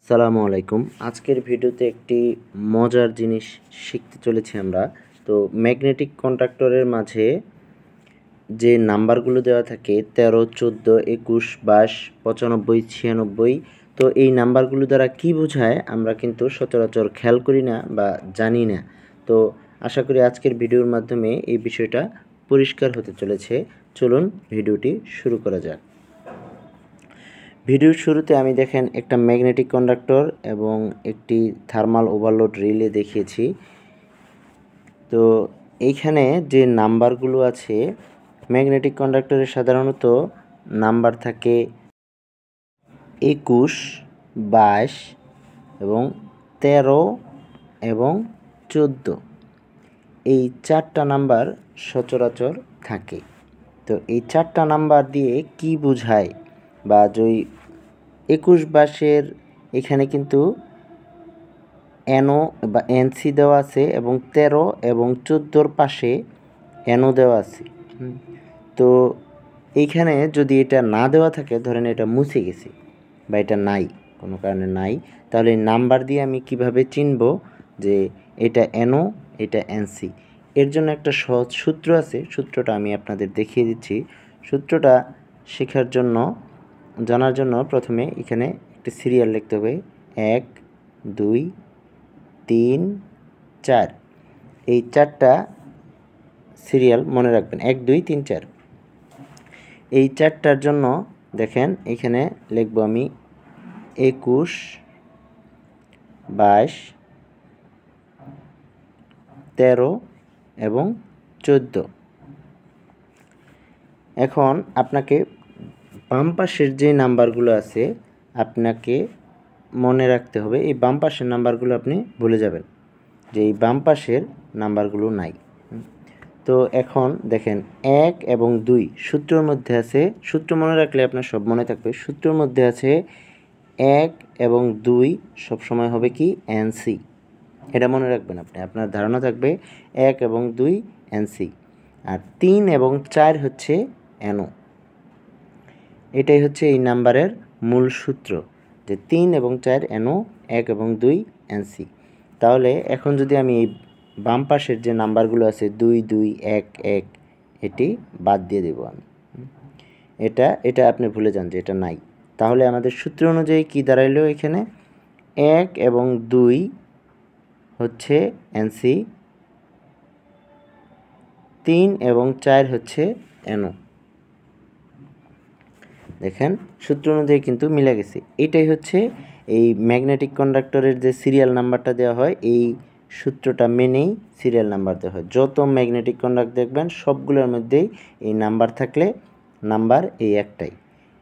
সালামু আলাইকুম। আজকের ভিডিওতে একটি মজার জিনিস শিখতে চলেছি আমরা। তো ম্যাগনেটিক কন্ডাক্টরের মাঝে যে নাম্বারগুলো দেওয়া থাকে 13, 14, 21, 22, 95, 96, তো এই নাম্বারগুলো দ্বারা কি বোঝায় আমরা কিন্তু সচরাচর খেয়াল করি না বা জানি না। তো আশা করি আজকের ভিডিওর মাধ্যমে এই বিষয়টা পরিষ্কার হতে চলেছে। চলুন ভিডিওটি শুরু করা যাক। ভিডিওর শুরুতে আমি দেখেন একটা ম্যাগনেটিক কন্ডাক্টর এবং একটি থার্মাল ওভারলোড রিলে দেখিয়েছি। তো এইখানে যে নাম্বারগুলো আছে, ম্যাগনেটিক কন্ডাক্টরে সাধারণত নাম্বার থাকে 21, 22 এবং 13 এবং 14। এই চারটা নাম্বার সচরাচর থাকে। তো এই চারটা নাম্বার দিয়ে কি বোঝায় বা যদি 21, 22 এখানে কিন্তু এনও বা এনসি দেওয়া আছে এবং 13 এবং 14 পাশে এনও দেওয়া আছে। তো এইখানে যদি এটা না দেওয়া থাকে, ধরেন এটা মুছে গেছে বা এটা নাই, কোনো কারণে নাই, তাহলে এই নাম্বার দিয়ে আমি কিভাবে চিনব যে এটা এনও, এটা এনসি? এর জন্য একটা সহজ সূত্র আছে। সূত্রটা আমি আপনাদের দেখিয়ে দিচ্ছি। সূত্রটা শেখার জন্য, জানার জন্য প্রথমে এখানে একটা সিরিয়াল লিখতে হবে। 1, 2, 3, 4। এই চারটা সিরিয়াল মনে রাখবেন, 1, 2, 3, 4। এই চারটার জন্য দেখেন এখানে লিখব আমি 21, 22, 13 এবং 14। এখন আপনাকে বাম পাশের যে নাম্বারগুলো আছে আপনাকে মনে রাখতে হবে। এই বাম পাশের নাম্বারগুলো আপনি ভুলে যাবেন যে এই বাম পাশের নাম্বারগুলো নাই। তো এখন দেখেন 1 এবং 2 সূত্রের মধ্যে আছে। সূত্র মনে রাখলে আপনার সব মনে থাকবে। সূত্রের মধ্যে আছে 1 এবং 2 সবসময় হবে কি এনসি। এটা মনে রাখবেন আপনি, আপনার ধারণা থাকবে 1 এবং 2 এনসি। আর 3 এবং 4 হচ্ছে এনও। এটাই হচ্ছে এই নাম্বারের মূল সূত্র, যে 3 এবং 4 এনও, 1 এবং 2 এনসি। তাহলে এখন যদি আমি এই বাম পাশের যে নাম্বারগুলো আছে 2, 2, 1, 1 এটি বাদ দিয়ে দেব আমি। এটা আপনি ভুলে যান যে এটা নাই। তাহলে আমাদের সূত্র অনুযায়ী কি দাঁড়াইলো, এখানে 1 এবং 2 হচ্ছে এনসি, 3 এবং 4 হচ্ছে এনও। দেখেন সূত্র অনুযায়ী কিন্তু মিলে গেছে। এটাই হচ্ছে এই ম্যাগনেটিক কন্ডাক্টরের যে সিরিয়াল নাম্বারটা দেওয়া হয়, এই সূত্রটা মেনেই সিরিয়াল নাম্বার দেওয়া হয়। যত ম্যাগনেটিক কন্ডাক্ট দেখবেন সবগুলোর মধ্যেই এই নাম্বার থাকলে নাম্বার এই একটাই,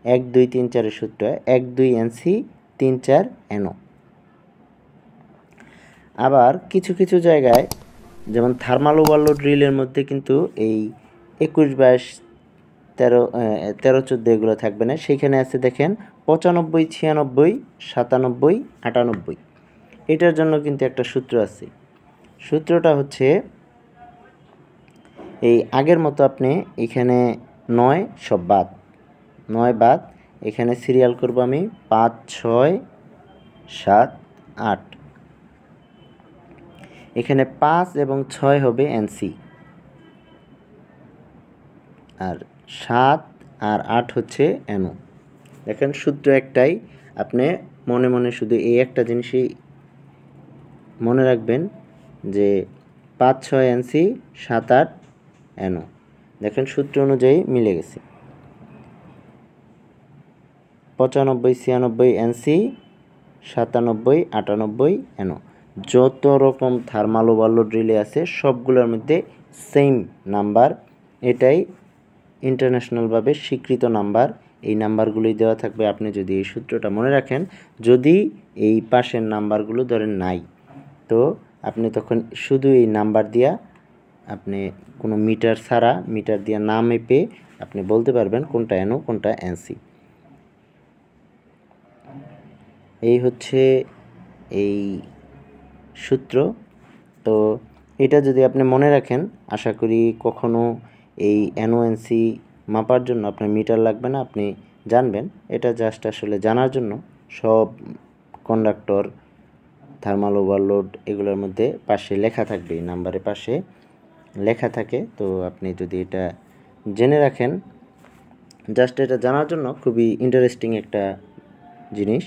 1, 2, 3, 4-এর সূত্র 1, 2 এনসি, 3, 4 এনও। আবার কিছু কিছু জায়গায় যেমন থার্মাল ওভারলোড রিলের মধ্যে কিন্তু এই 21, 22, 13, 14 এগুলো থাকবে না। সেইখানে আছে দেখেন 95, 96, 97, 98। এটার জন্য কিন্তু একটা সূত্র আছে। সূত্রটা হচ্ছে এই আগের মতো, আপনি এখানে 9 সব বাদ, 9 বাদ, এখানে সিরিয়াল করব আমি 5, 6, 7, 8। এখানে 5 এবং 6 হবে এনসি, আর 7 আর 8 হচ্ছে এনও। দেখেন সূত্র একটাই, আপনি মনে মনে শুধু এই একটা জিনিসই মনে রাখবেন যে 5, 6 এনসি, 7, 8 এনও। দেখেন সূত্র অনুযায়ী মিলে গেছে। 95, 96 এনসি, 97, 98 এনও। যত রকম থার্মাল ওভারলোড রিলে আছে সবগুলোর মধ্যে সেম নাম্বার। এটাই ইন্টারন্যাশনালভাবে স্বীকৃত নাম্বার। এই নাম্বারগুলোই দেওয়া থাকবে। আপনি যদি এই সূত্রটা মনে রাখেন, যদি এই পাশের নাম্বারগুলো ধরেন নাই, তো আপনি তখন শুধু এই নাম্বার দিয়া, আপনি কোনো মিটার ছাড়া, মিটার দিয়া না মেপে আপনি বলতে পারবেন কোনটা এনও কোনটা এনসি। এই হচ্ছে এই সূত্র। তো এটা যদি আপনি মনে রাখেন, আশা করি কখনো এই এনওএনসি মাপার জন্য আপনার মিটার লাগবে না, আপনি জানবেন। এটা জাস্ট আসলে জানার জন্য, সব কন্ডাক্টর, থার্মাল ওভারলোড এগুলোর মধ্যে পাশে লেখা থাকবে, নাম্বারের পাশে লেখা থাকে। তো আপনি যদি এটা জেনে রাখেন, জাস্ট এটা জানার জন্য খুবই ইন্টারেস্টিং একটা জিনিস।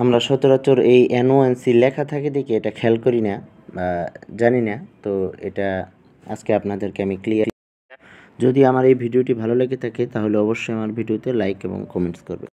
আমরা সচরাচর এই NONC লেখা থাকে দেখে এটা খেয়াল করি না বা জানি না। তো এটা আজকে আপনাদেরকে আমি ক্লিয়ার। যদি আমার এই ভিডিওটি ভালো লেগে থাকে তাহলে অবশ্যই আমার ভিডিওতে লাইক এবং কমেন্টস করবেন।